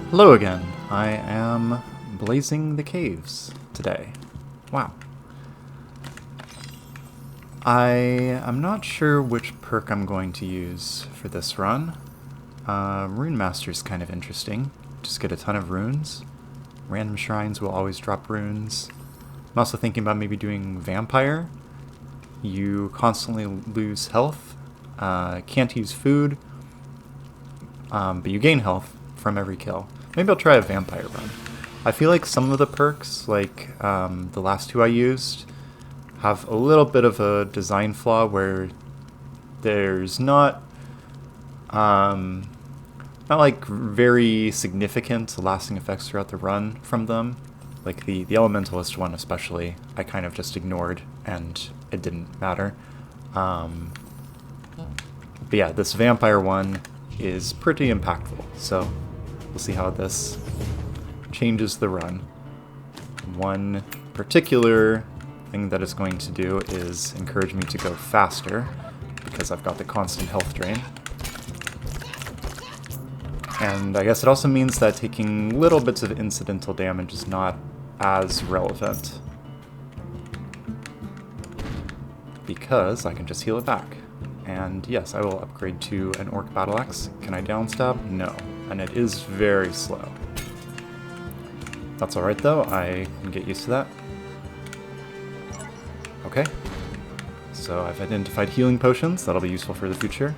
Hello again. I am blazing the caves today. Wow. I am not sure which perk I'm going to use for this run. Rune Master's kind of interesting. Just get a ton of runes. Random shrines will always drop runes. I'm also thinking about maybe doing Vampire. You constantly lose health, can't use food, but you gain health from every kill. Maybe I'll try a Vampire run. I feel like some of the perks, like the last two I used, have a little bit of a design flaw where there's not like very significant lasting effects throughout the run from them. Like the Elementalist one especially, I kind of just ignored and it didn't matter. But yeah, this Vampire one is pretty impactful, so we'll see how this changes the run. One particular thing that it's going to do is encourage me to go faster, because I've got the constant health drain. And I guess it also means that taking little bits of incidental damage is not as relevant, because I can just heal it back. And yes, I will upgrade to an Orc Battle Axe. Can I downstab? No. And it is very slow. That's alright though, I can get used to that. Okay. So I've identified healing potions, that'll be useful for the future.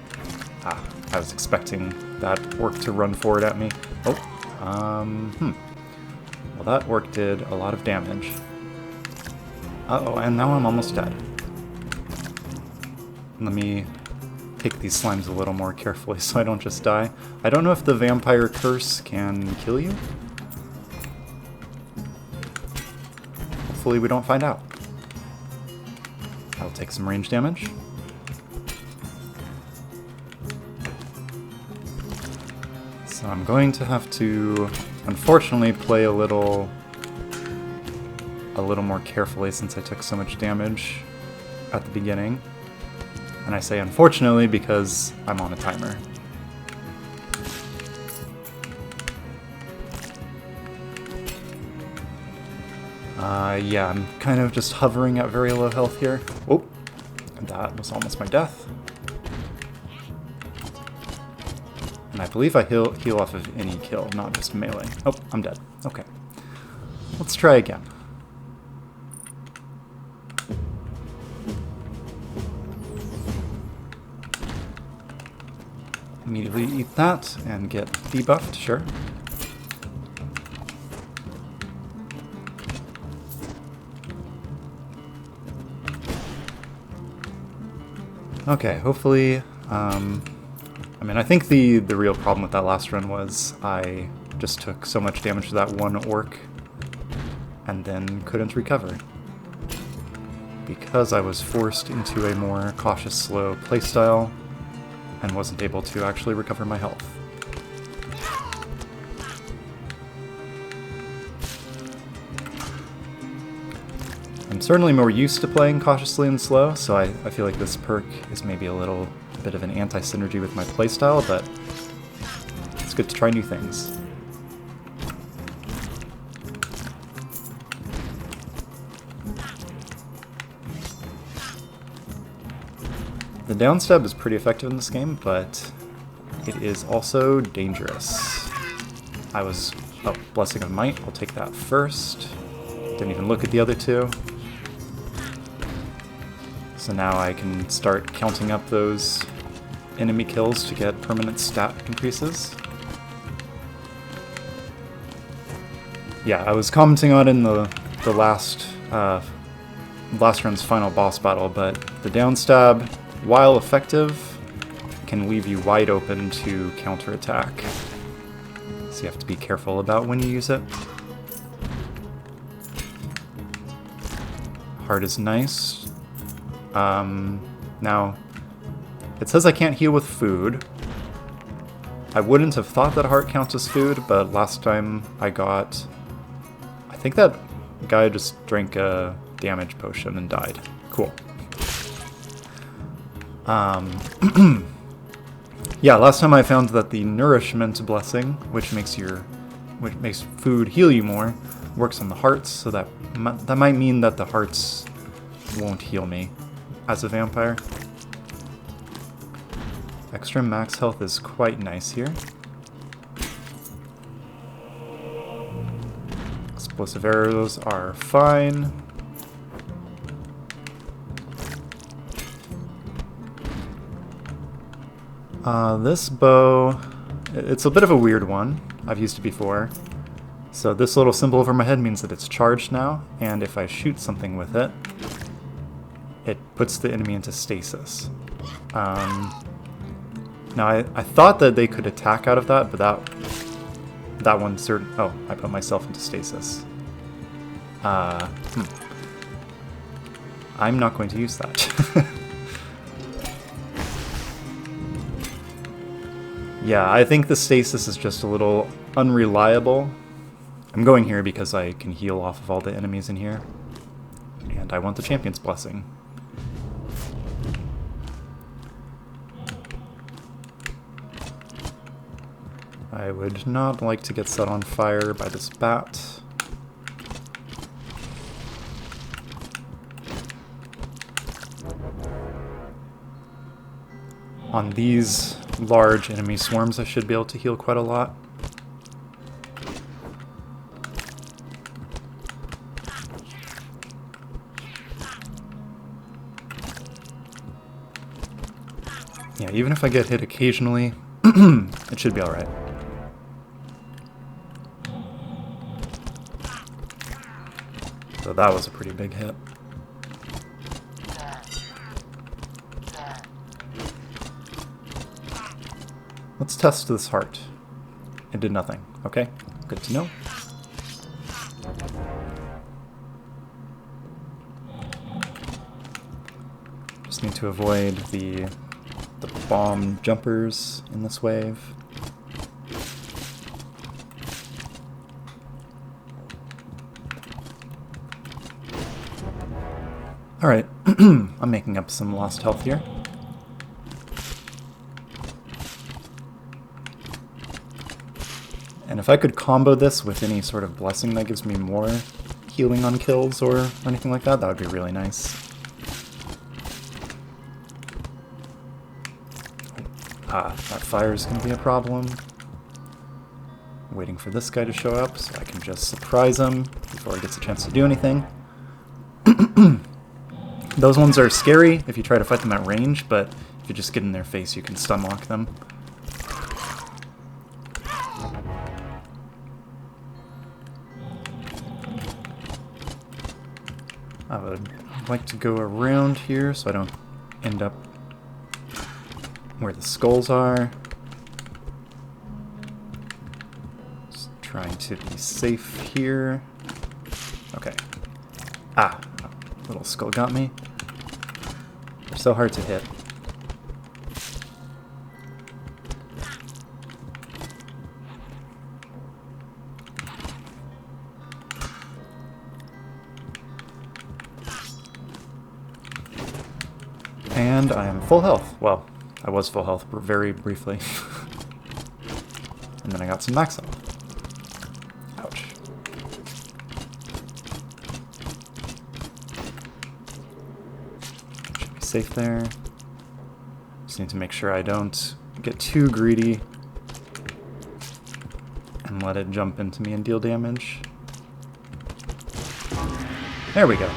Ah, I was expecting that orc to run forward at me. Oh, Well, that orc did a lot of damage. Uh-oh, and now I'm almost dead. Let me take these slimes a little more carefully so I don't just die. I don't know if the vampire curse can kill you. Hopefully we don't find out. I'll take some range damage. So I'm going to have to, unfortunately, play a little more carefully since I took so much damage at the beginning. And I say unfortunately because I'm on a timer. Yeah, I'm kind of just hovering at very low health here. Oh, that was almost my death. And I believe I heal off of any kill, not just melee. Oh, I'm dead. Okay. Let's try again. Immediately eat that and get debuffed, sure. Okay, hopefully, I mean, I think the real problem with that last run was I just took so much damage to that one orc and then couldn't recover, because I was forced into a more cautious, slow playstyle and wasn't able to actually recover my health. I'm certainly more used to playing cautiously and slow, so I feel like this perk is maybe a little bit of an anti-synergy with my playstyle, but it's good to try new things. The downstab is pretty effective in this game, but it is also dangerous. Oh, Blessing of Might, I'll take that first. Didn't even look at the other two. So now I can start counting up those enemy kills to get permanent stat increases. Yeah, I was commenting on it in the last run's final boss battle, but the downstab, while effective, can leave you wide open to counterattack. So you have to be careful about when you use it. Heart is nice. Now, it says I can't heal with food. I wouldn't have thought that heart counts as food, but last time I think that guy just drank a damage potion and died. Cool. Yeah, last time I found that the Nourishment Blessing, which makes your which makes food heal you more, works on the hearts, so that might mean that the hearts won't heal me as a vampire. Extra max health is quite nice here. Explosive arrows are fine. This bow, it's a bit of a weird one. I've used it before. So this little symbol over my head means that it's charged now, and if I shoot something with it, it puts the enemy into stasis. Now I thought that they could attack out of that, but that one certain. Oh, I put myself into stasis. I'm not going to use that. Yeah, I think the stasis is just a little unreliable. I'm going here because I can heal off of all the enemies in here. And I want the Champion's Blessing. I would not like to get set on fire by this bat. On these large enemy swarms, I should be able to heal quite a lot. Yeah, even if I get hit occasionally, it should be alright. So that was a pretty big hit. Let's test this heart. It did nothing. Okay, good to know. Just need to avoid the bomb jumpers in this wave. Alright, I'm making up some lost health here. And if I could combo this with any sort of blessing that gives me more healing on kills or anything like that, that would be really nice. That fire is going to be a problem. Waiting for this guy to show up so I can just surprise him before he gets a chance to do anything. Those ones are scary if you try to fight them at range, but if you just get in their face, you can stun lock them. I would like to go around here so I don't end up where the skulls are. Just trying to be safe here. Okay. Ah, little skull got me. They're so hard to hit. And I am full health. Well, I was full health very briefly. And then I got some max health. Ouch. Should be safe there. Just need to make sure I don't get too greedy and let it jump into me and deal damage. There we go.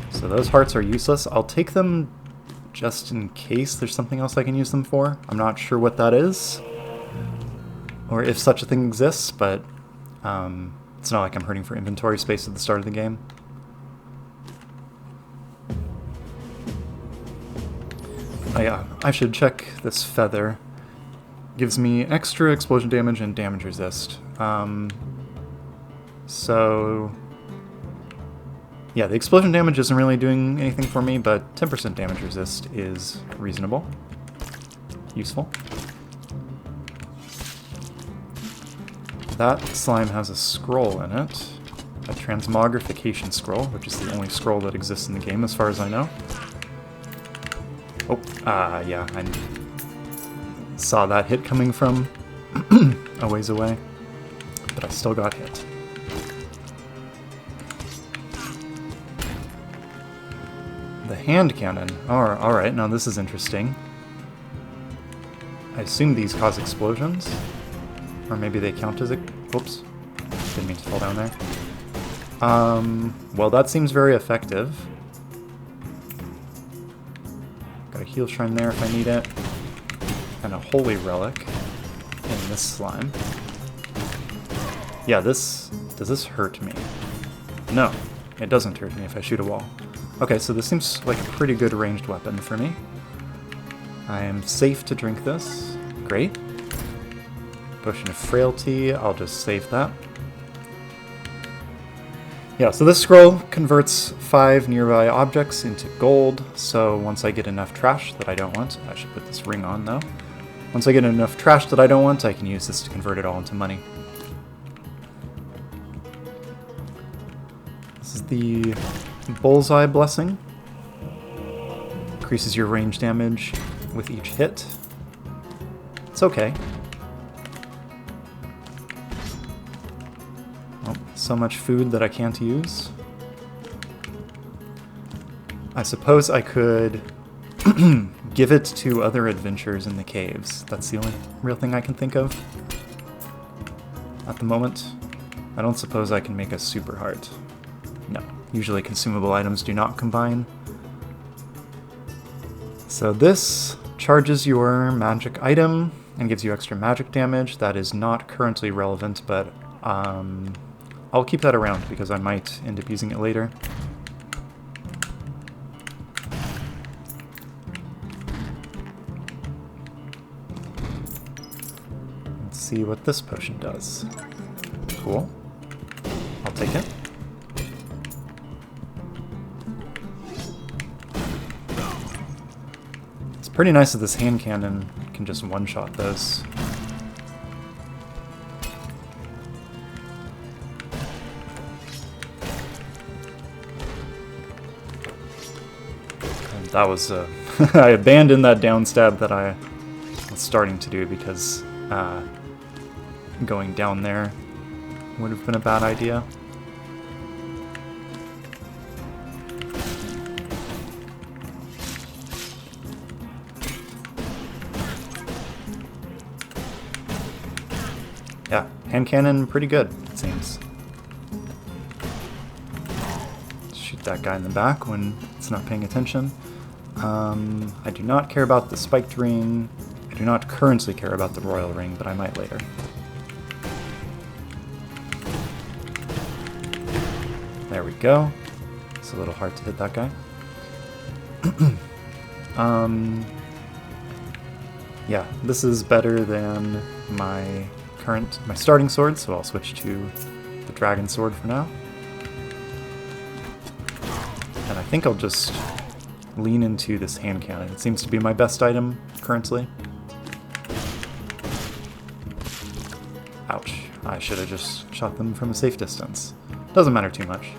So those hearts are useless. I'll take them just in case there's something else I can use them for. I'm not sure what that is, or if such a thing exists, but it's not like I'm hurting for inventory space at the start of the game. Oh yeah, I should check this feather. Gives me extra explosion damage and damage resist. So yeah, the explosion damage isn't really doing anything for me, but 10% damage resist is reasonable. Useful. That slime has a scroll in it. A transmogrification scroll, which is the only scroll that exists in the game as far as I know. Oh, yeah, I saw that hit coming from a ways away. but I still got hit. The hand cannon. Oh, alright, now this is interesting. I assume these cause explosions? Or maybe they count as oops. Didn't mean to fall down there. Well, that seems very effective. Got a heal shrine there if I need it. And a holy relic in this slime. Yeah, does this hurt me? No, it doesn't hurt me if I shoot a wall. Okay, so this seems like a pretty good ranged weapon for me. I am safe to drink this. Great. Potion of Frailty, I'll just save that. Yeah, so this scroll converts 5 nearby objects into gold, so once I get enough trash that I don't want, I should put this ring on though. Once I get enough trash that I don't want, I can use this to convert it all into money. This is the Bullseye Blessing. Increases your range damage with each hit. It's okay. Oh, so much food that I can't use. I suppose I could give it to other adventurers in the caves. That's the only real thing I can think of at the moment. I don't suppose I can make a super heart. No, usually consumable items do not combine. So this charges your magic item and gives you extra magic damage. That is not currently relevant, but I'll keep that around because I might end up using it later. Let's see what this potion does. Cool. I'll take it. It's pretty nice that this hand cannon can just one-shot those. And that was I abandoned that downstab that I was starting to do because going down there would have been a bad idea. Yeah, hand cannon pretty good, it seems. Shoot that guy in the back when it's not paying attention. I do not care about the spiked ring. I do not currently care about the royal ring, but I might later. There we go. It's a little hard to hit that guy. Yeah, this is better than my starting sword, so I'll switch to the dragon sword for now. And I think I'll just lean into this hand cannon. It seems to be my best item currently. Ouch. I should have just shot them from a safe distance. Doesn't matter too much.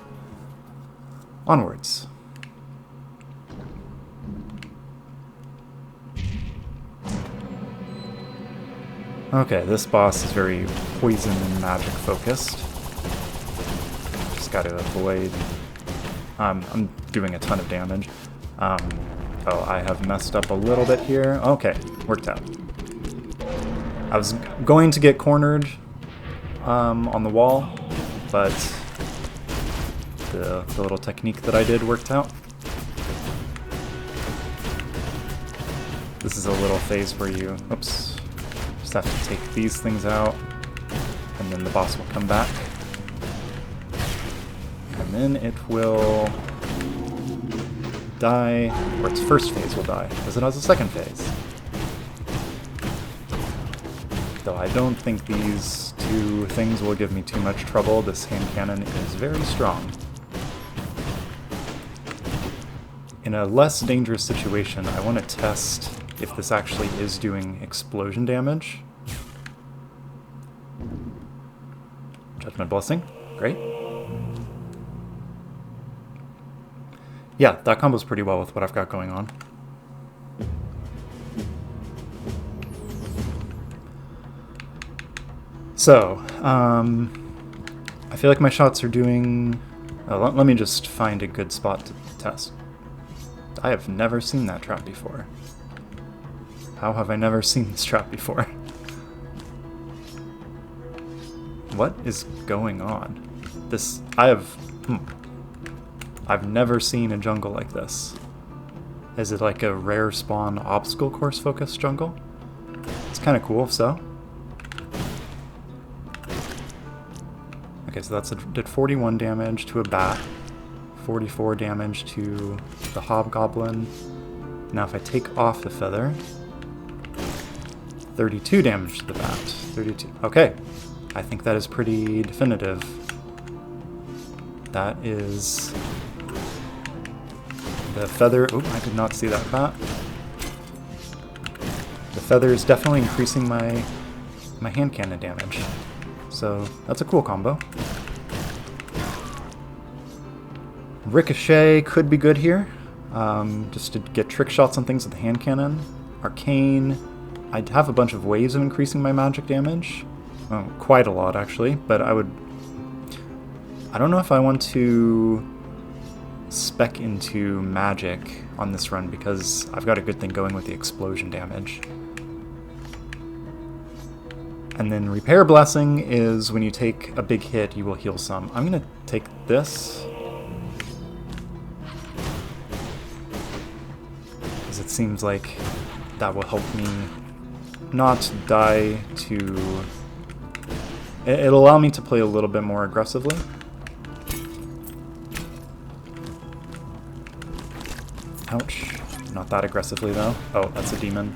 Onwards. Okay, this boss is very poison and magic focused. Just gotta avoid... I'm doing a ton of damage. Oh, I have messed up a little bit here. Okay, worked out. I was going to get cornered on the wall, but the little technique that I did worked out. This is a little phase where you, oops, just have to take these things out, and then the boss will come back. And then it will die, or its first phase will die, because it has a second phase. Though I don't think these two things will give me too much trouble. This hand cannon is very strong. In a less dangerous situation, I want to test if this actually is doing explosion damage. Judgment Blessing, great. Yeah, that combos pretty well with what I've got going on. So, I feel like my shots are doing... let me just find a good spot to test. I have never seen that trap before. How have I never seen this trap before? What is going on? I've never seen a jungle like this. Is it like a rare spawn obstacle course focused jungle? It's kind of cool if so. Okay, so did 41 damage to a bat, 44 damage to the hobgoblin. Now if I take off the feather, 32 damage to the bat. 32. Okay, I think that is pretty definitive. That is the feather. Oh, I did not see that bat. The feather is definitely increasing my hand cannon damage. So that's a cool combo. Ricochet could be good here, just to get trick shots on things with the hand cannon. Arcane, I'd have a bunch of ways of increasing my magic damage. Oh, quite a lot actually, but I don't know if I want to spec into magic on this run because I've got a good thing going with the explosion damage. And then Repair Blessing is when you take a big hit, you will heal some. I'm going to take this, because it seems like that will help me not die to... It'll allow me to play a little bit more aggressively. Ouch. Not that aggressively, though. Oh, that's a demon.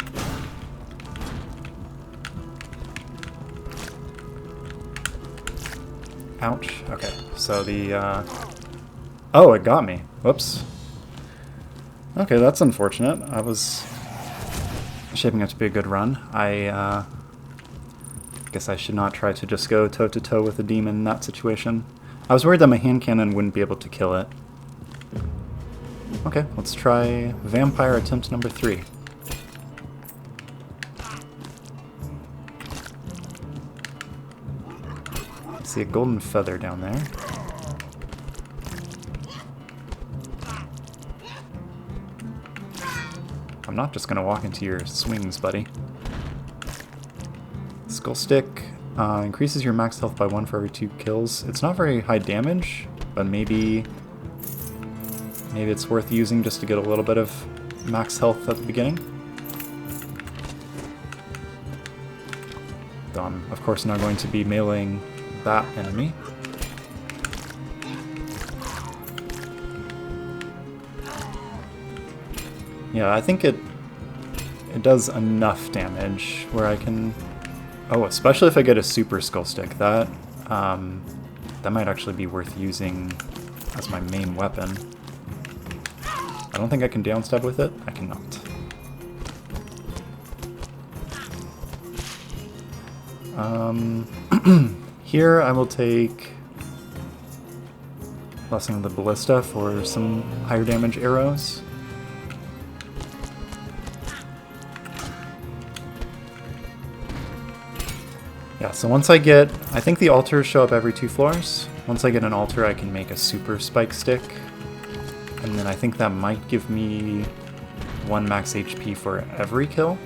Ouch. Okay, so the, Oh, it got me. Whoops. Okay, that's unfortunate. I was shaping up to be a good run. I guess I should not try to just go toe-to-toe with a demon in that situation. I was worried that my hand cannon wouldn't be able to kill it. Okay, let's try Vampire attempt number 3. See a golden feather down there. I'm not just gonna walk into your swings, buddy. Skull Stick increases your max health by 1 for every 2 kills. It's not very high damage, but maybe it's worth using just to get a little bit of max health at the beginning. Though I'm, of course, not going to be meleeing that enemy. Yeah, I think it does enough damage where I can... Oh, especially if I get a super skull stick. That might actually be worth using as my main weapon. I don't think I can downstab with it. I cannot. Here I will take Blessing of the Ballista for some higher damage arrows. Yeah, so once I think the altars show up every 2 floors. Once I get an altar, I can make a super spike stick. And then I think that might give me 1 max HP for every kill.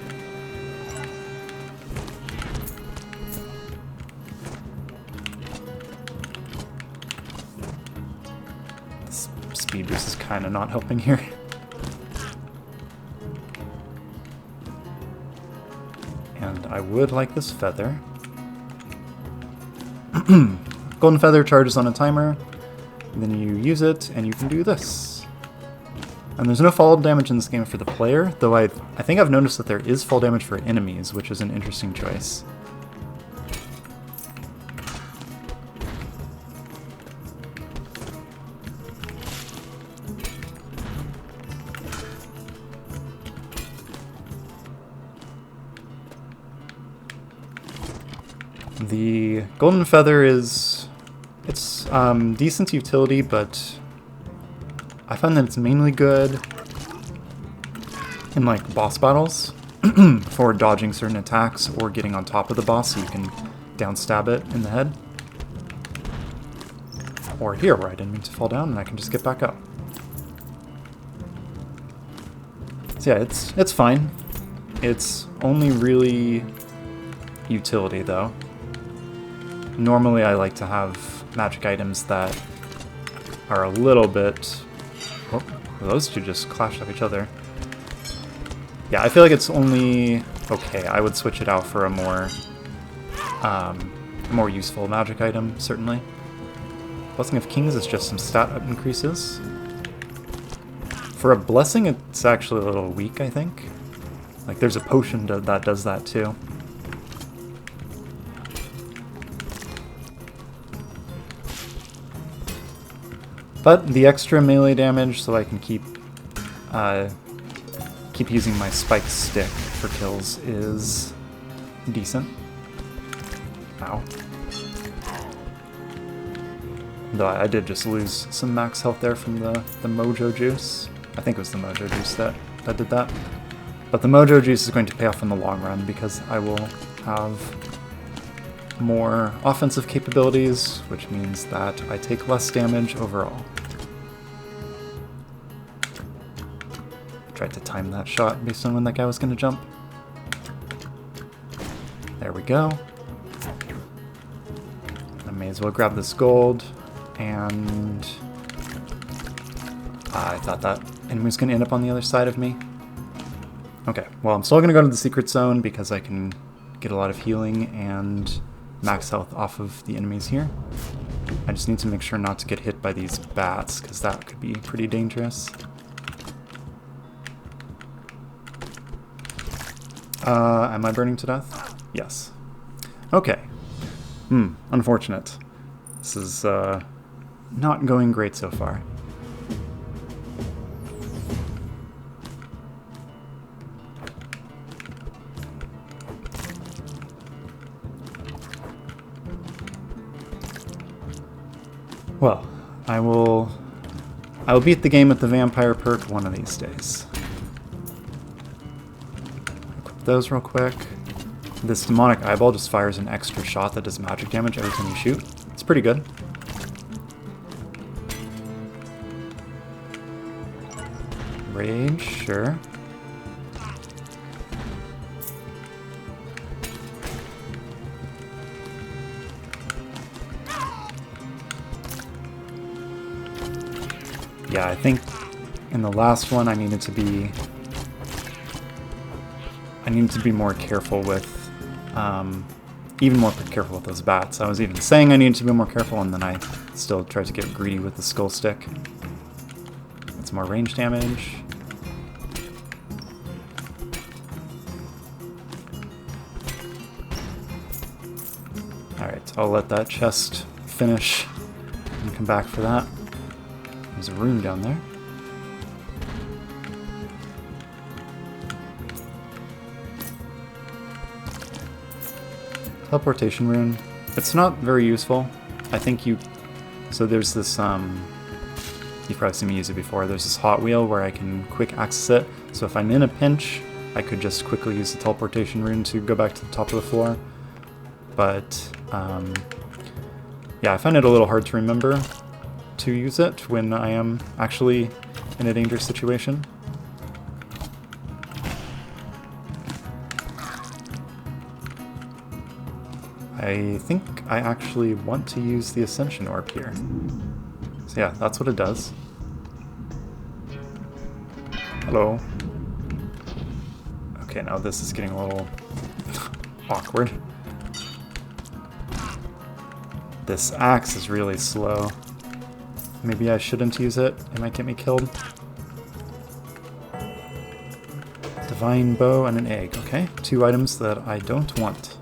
This speed boost is kind of not helping here. And I would like this feather. Golden feather charges on a timer, and then you use it, and you can do this. And there's no fall damage in this game for the player, though I think I've noticed that there is fall damage for enemies, which is an interesting choice. The golden feather it's decent utility, but I find that it's mainly good in like boss battles for dodging certain attacks or getting on top of the boss so you can down stab it in the head. Or here, where I didn't mean to fall down, and I can just get back up. So yeah, it's fine. It's only really utility, though. Normally I like to have magic items that are a little bit... Oh, those two just clashed off each other. Yeah, I feel like it's only okay. I would switch it out for a more useful magic item, certainly. Blessing of Kings is just some stat increases. For a blessing, it's actually a little weak, I think. Like, there's a potion that does that, too. But the extra melee damage, so I can keep using my spiked stick for kills, is decent. Ow. Though I did just lose some max health there from the Mojo Juice. I think it was the Mojo Juice that did that. But the Mojo Juice is going to pay off in the long run because I will have more offensive capabilities, which means that I take less damage overall. Tried to time that shot based on when that guy was going to jump. There we go. I may as well grab this gold, and I thought that enemy was going to end up on the other side of me. Okay, well, I'm still going to go to the secret zone because I can get a lot of healing and max health off of the enemies here. I just need to make sure not to get hit by these bats, because that could be pretty dangerous. Am I burning to death? Yes. Okay. Unfortunate. This is not going great so far. Well, I will beat the game with the vampire perk one of these days. Equip those real quick. This demonic eyeball just fires an extra shot that does magic damage every time you shoot. It's pretty good. Rage, sure. Yeah, I think in the last one I needed to be more careful with, even more careful with those bats. I was even saying I needed to be more careful, and then I still tried to get greedy with the skull stick. It's more range damage. Alright, I'll let that chest finish and come back for that. There's a room down there. Teleportation rune. It's not very useful. I think so there's this, you've probably seen me use it before. There's this hot wheel where I can quick access it. So if I'm in a pinch, I could just quickly use the teleportation rune to go back to the top of the floor. But, yeah, I find it a little hard to remember to use it when I am actually in a dangerous situation. I think I actually want to use the Ascension Orb here. So yeah, that's what it does. Hello. Okay, now this is getting a little awkward. This axe is really slow. Maybe I shouldn't use it. It might get me killed. Divine bow and an egg. Okay, 2 items that I don't want.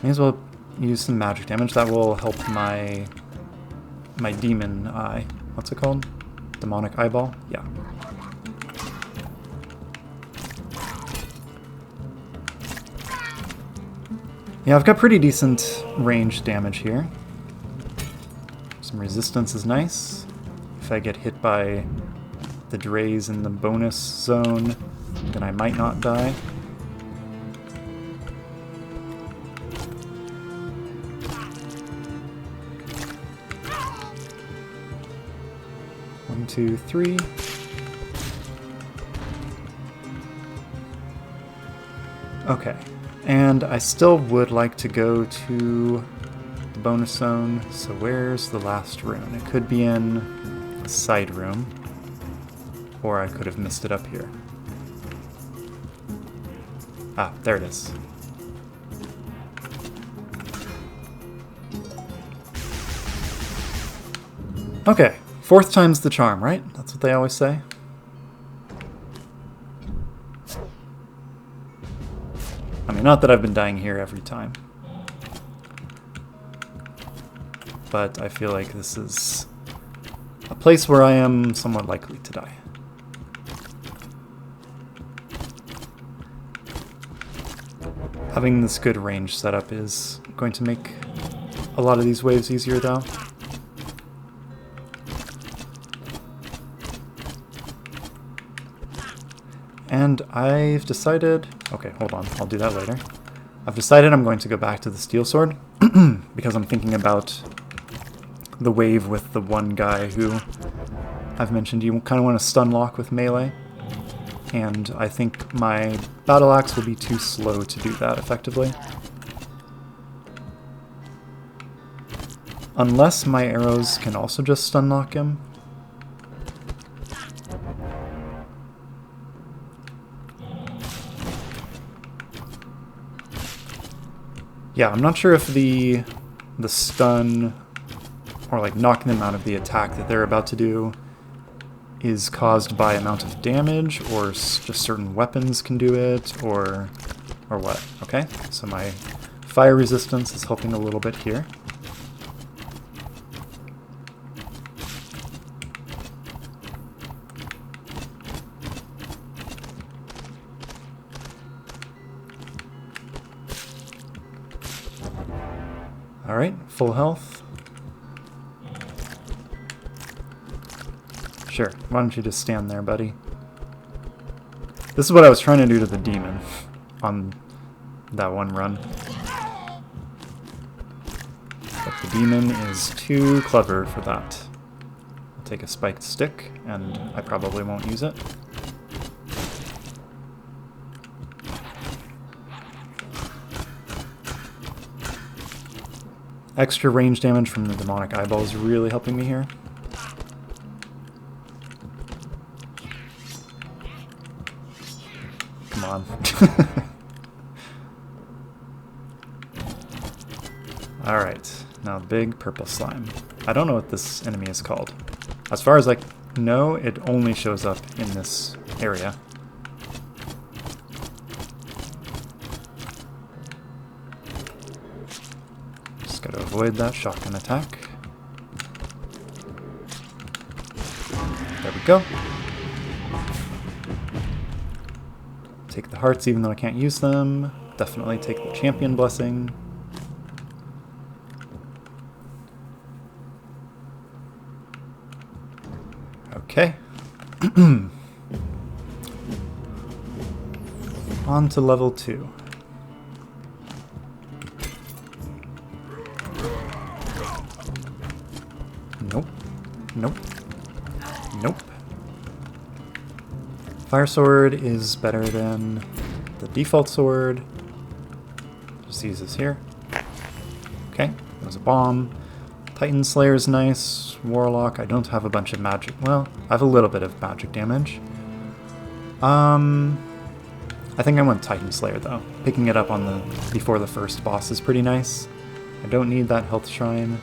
May as well use some magic damage. That will help my demon eye. What's it called? Demonic eyeball? Yeah. Yeah, I've got pretty decent range damage here. Some resistance is nice. If I get hit by the Drays in the bonus zone, then I might not die. One, two, three. Okay, and I still would like to go to the bonus zone, so where's the last rune? It could be in a side room, or I could have missed it up here. Ah, there it is. Okay, fourth time's the charm, right? That's what they always say. I mean, not that I've been dying here every time, but I feel like this is a place where I am somewhat likely to die. Having this good range setup is going to make a lot of these waves easier, though. And I've decided... Okay, hold on. I'll do that later. I've decided I'm going to go back to the steel sword because I'm thinking about the wave with the one guy who I've mentioned you kind of want to stun lock with melee. And I think my battle axe will be too slow to do that effectively. Unless my arrows can also just stun lock him. Yeah, I'm not sure if the stun, or like knocking them out of the attack that they're about to do, is caused by amount of damage, or just certain weapons can do it, or what. Okay, so my fire resistance is helping a little bit here. Alright, full health. Sure, why don't you just stand there, buddy? This is what I was trying to do to the demon on that one run. But the demon is too clever for that. I'll take a spiked stick, and I probably won't use it. Extra range damage from the demonic eyeball is really helping me here. Come on. Alright, now the big purple slime. I don't know what this enemy is called. As far as I know, it only shows up in this area. Just gotta avoid that shotgun attack. There we go. Take the hearts even though I can't use them. Definitely take the champion blessing. Okay. On to level 2. Nope. Nope. Nope. Fire sword is better than the default sword. Just use this here. Okay, there's a bomb. Titan Slayer is nice. Warlock, I don't have a bunch of magic. Well, I have a little bit of magic damage. I think I want Titan Slayer though. Picking it up on the before the first boss is pretty nice. I don't need that health shrine.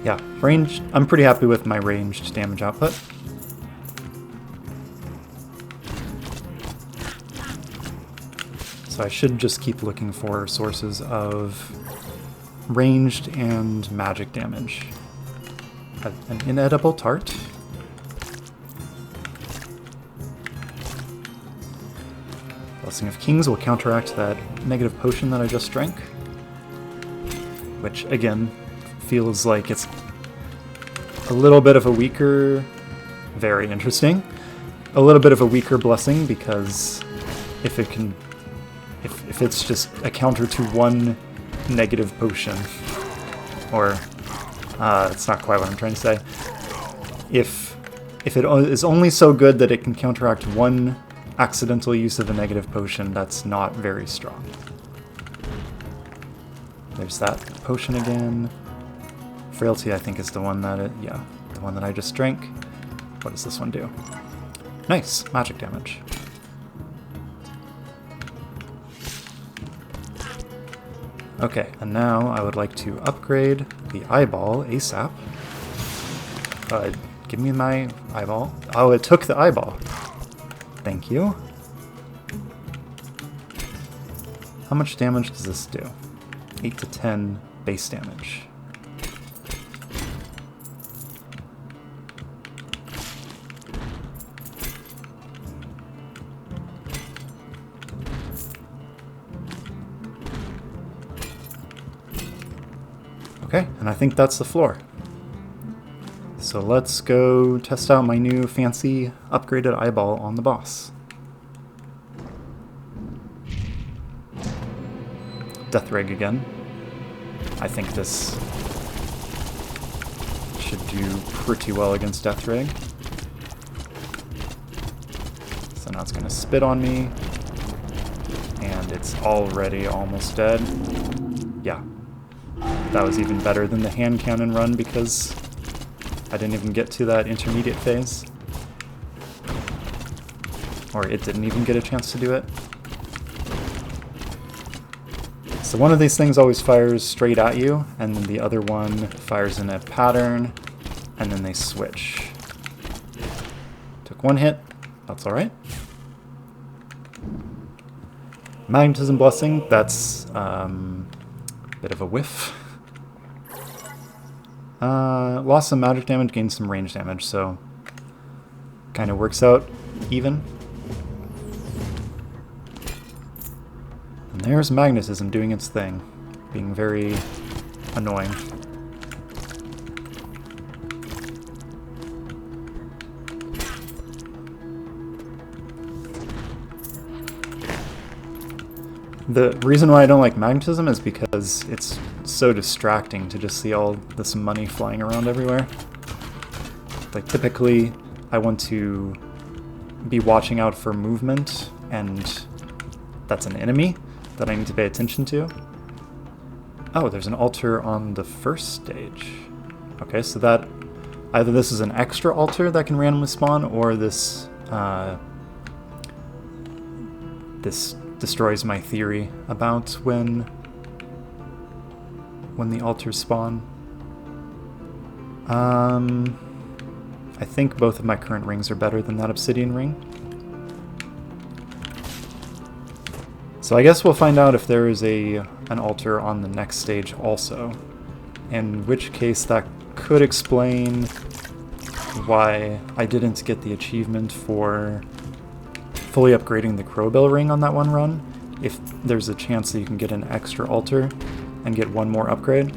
Yeah, ranged. I'm pretty happy with my ranged damage output. So I should just keep looking for sources of ranged and magic damage. An inedible tart. Blessing of Kings will counteract that negative potion that I just drank. Which, again, feels like it's a little bit of a weaker... Very interesting. A little bit of a weaker blessing, because if it can... If it's just a counter to one negative potion, or... it's not quite what I'm trying to say. If it is only so good that it can counteract one accidental use of a negative potion, that's not very strong. There's that potion again. Frailty, I think, is the one that the one that I just drank. What does this one do? Nice, magic damage. Okay, and now I would like to upgrade the eyeball ASAP. Give me my eyeball. Oh, it took the eyeball. Thank you. How much damage does this do? 8 to 10 base damage. Okay, and I think that's the floor. So let's go test out my new fancy upgraded eyeball on the boss. Death Rig again. I think this should do pretty well against Death Rig. So now it's going to spit on me. And it's already almost dead. Yeah. That was even better than the hand cannon run because I didn't even get to that intermediate phase. Or it didn't even get a chance to do it. So one of these things always fires straight at you, and then the other one fires in a pattern, and then they switch. Took one hit, that's alright. Magnetism Blessing, that's a bit of a whiff. Lost some magic damage, gained some range damage, so kind of works out even. And there's magnetism doing its thing, being very annoying. The reason why I don't like magnetism is because it's so distracting to just see all this money flying around everywhere. Like, typically, I want to be watching out for movement, and that's an enemy that I need to pay attention to. Oh, there's an altar on the first stage. Okay, so that either this is an extra altar that can randomly spawn, or this this destroys my theory about when the altars spawn. I think both of my current rings are better than that obsidian ring. So I guess we'll find out if there is an altar on the next stage also, in which case that could explain why I didn't get the achievement for fully upgrading the Crowbill ring on that one run, if there's a chance that you can get an extra altar and get one more upgrade.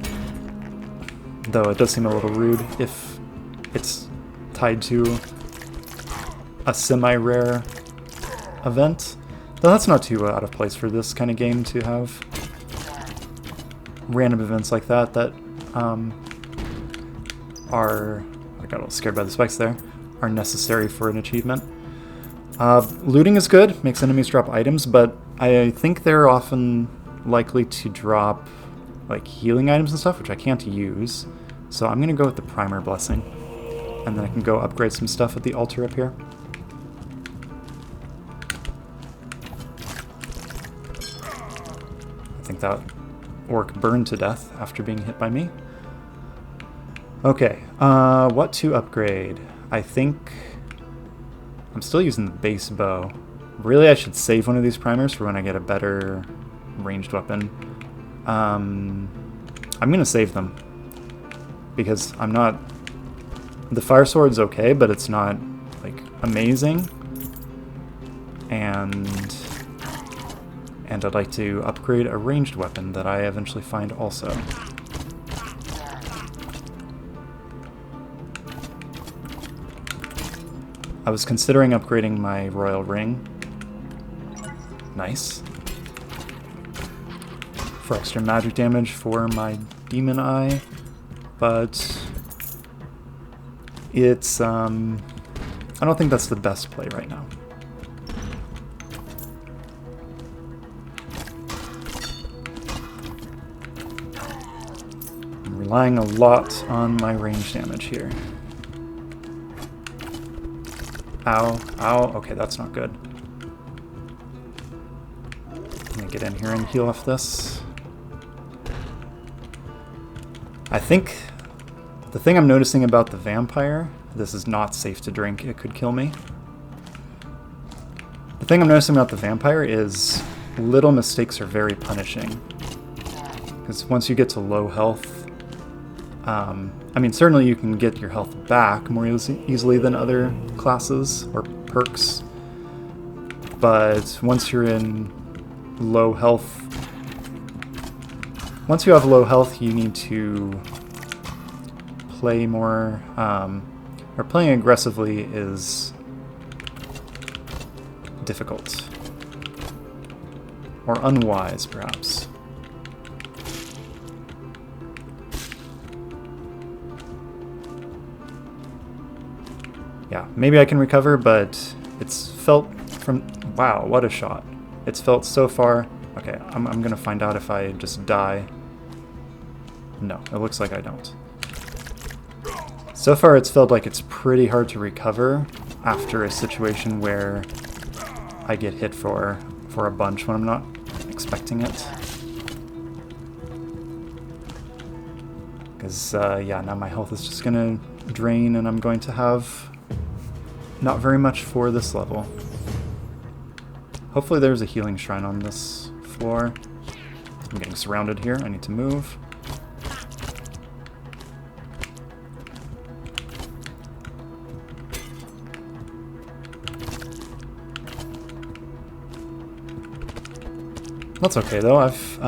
Though it does seem a little rude if it's tied to a semi-rare event. Though that's not too out of place for this kind of game to have random events like that are, I got a little scared by the spikes there, are necessary for an achievement. Looting is good, makes enemies drop items, but I think they're often likely to drop like healing items and stuff, which I can't use. So I'm going to go with the Primer Blessing, and then I can go upgrade some stuff at the altar up here. I think that orc burned to death after being hit by me. Okay, what to upgrade? I think I'm still using the base bow. Really, I should save one of these primers for when I get a better ranged weapon. I'm gonna save them because I'm not... The fire sword's okay, but it's not like amazing. And And I'd like to upgrade a ranged weapon that I eventually find also. I was considering upgrading my royal ring. Nice. For extra magic damage for my demon eye, but it's, I don't think that's the best play right now. I'm relying a lot on my range damage here. Ow, ow, okay, that's not good. Let me get in here and heal off this. I think the thing I'm noticing about the vampire, this is not safe to drink, it could kill me. The thing I'm noticing about the vampire is little mistakes are very punishing. Because once you get to low health, I mean, certainly you can get your health back more easily than other classes or perks, but once you're in low health, once you have low health, you need to play more, or playing aggressively is difficult. Or unwise, perhaps. Yeah, maybe I can recover, but it's felt from... Wow, what a shot. It's felt so far... Okay, I'm gonna find out if I just die. No, it looks like I don't. So far it's felt like it's pretty hard to recover after a situation where I get hit for a bunch when I'm not expecting it. Because, yeah, now my health is just gonna drain and I'm going to have not very much for this level. Hopefully there's a healing shrine on this floor. I'm getting surrounded here. I need to move. That's okay though. I've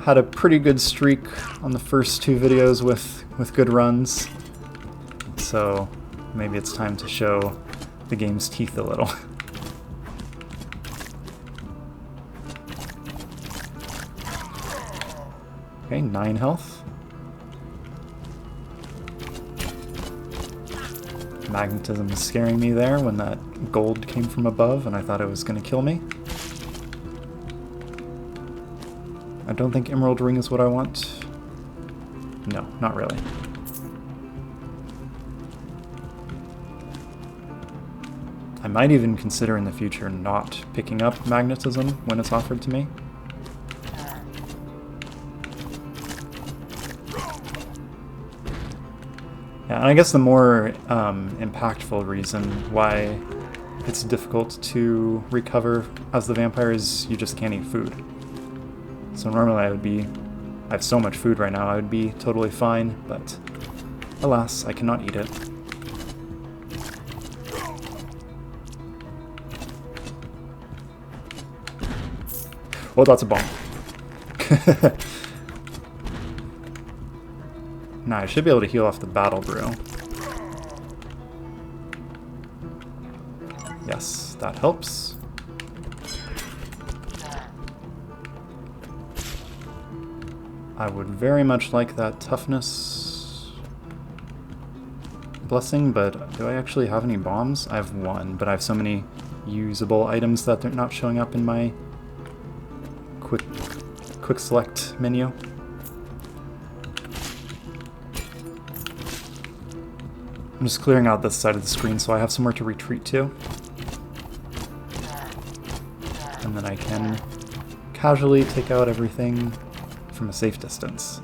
had a pretty good streak on the first two videos with good runs. So maybe it's time to show the game's teeth a little. Okay, 9 health. Magnetism is scaring me there when that gold came from above and I thought it was going to kill me. I don't think Emerald Ring is what I want. No, not really. I might even consider in the future not picking up magnetism when it's offered to me. Yeah, and I guess the more impactful reason why it's difficult to recover as the vampire is you just can't eat food. So normally I have so much food right now, I would be totally fine, but alas, I cannot eat it. Oh, that's a bomb. Now I should be able to heal off the battle brew. Yes, that helps. I would very much like that toughness blessing, but do I actually have any bombs? I have one, but I have so many usable items that they're not showing up in my quick select menu. I'm just clearing out this side of the screen so I have somewhere to retreat to. And then I can casually take out everything from a safe distance.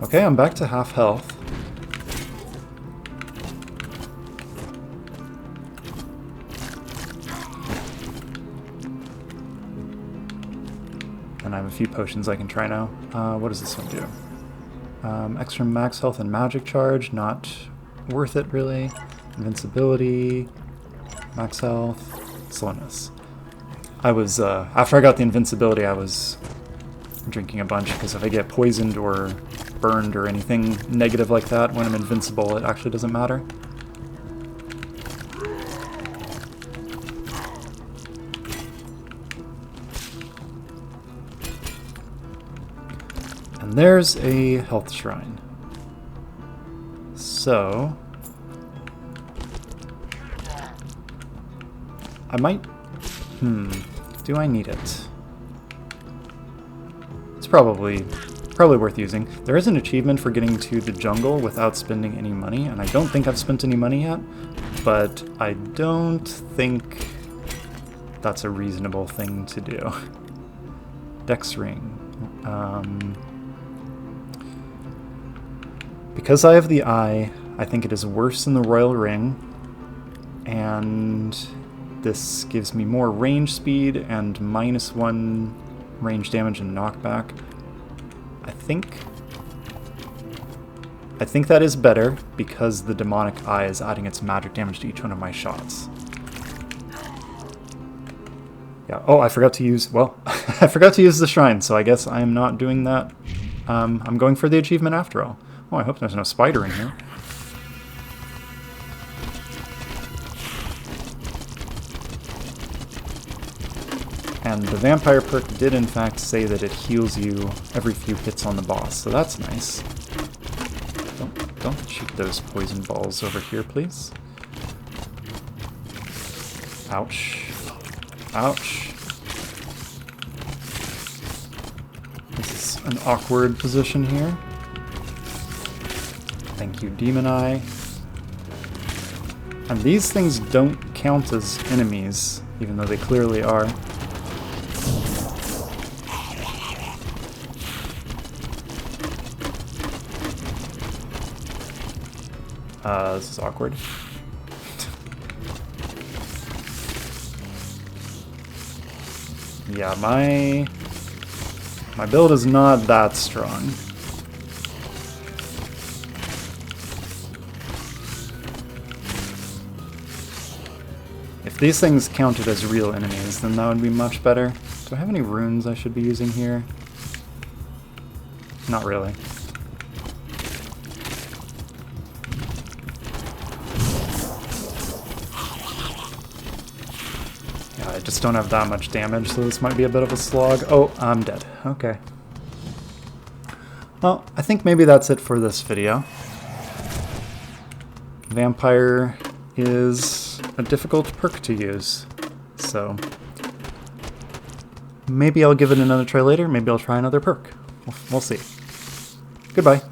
Okay, I'm back to half health. And and I have a few potions I can try now. What does this one do? Extra max health and magic charge, not worth it really. Invincibility, max health, slowness. I was, after I got the invincibility, I was drinking a bunch, because if I get poisoned or burned or anything negative like that when I'm invincible, it actually doesn't matter. And there's a health shrine. So I might... do I need it? It's probably worth using. There is an achievement for getting to the jungle without spending any money, and I don't think I've spent any money yet, but I don't think that's a reasonable thing to do. Dex ring. Because I have the eye, I think it is worse than the royal ring, and this gives me more range speed and -1 range damage and knockback. I think that is better because the demonic eye is adding its magic damage to each one of my shots. Yeah. Oh, I forgot to use... Well, I forgot to use the shrine, so I guess I'm not doing that. I'm going for the achievement after all. Oh, I hope there's no spider in here. And the vampire perk did in fact say that it heals you every few hits on the boss, so that's nice. Don't shoot those poison balls over here, please. Ouch. Ouch. This is an awkward position here. Thank you, Demon Eye. And these things don't count as enemies, even though they clearly are. This is awkward. Yeah, my build is not that strong. If these things counted as real enemies, then that would be much better. Do I have any runes I should be using here? Not really. I just don't have that much damage, so this might be a bit of a slog. Oh, I'm dead. Okay. Well, I think maybe that's it for this video. Vampire is a difficult perk to use, so maybe I'll give it another try later. Maybe I'll try another perk. We'll see. Goodbye.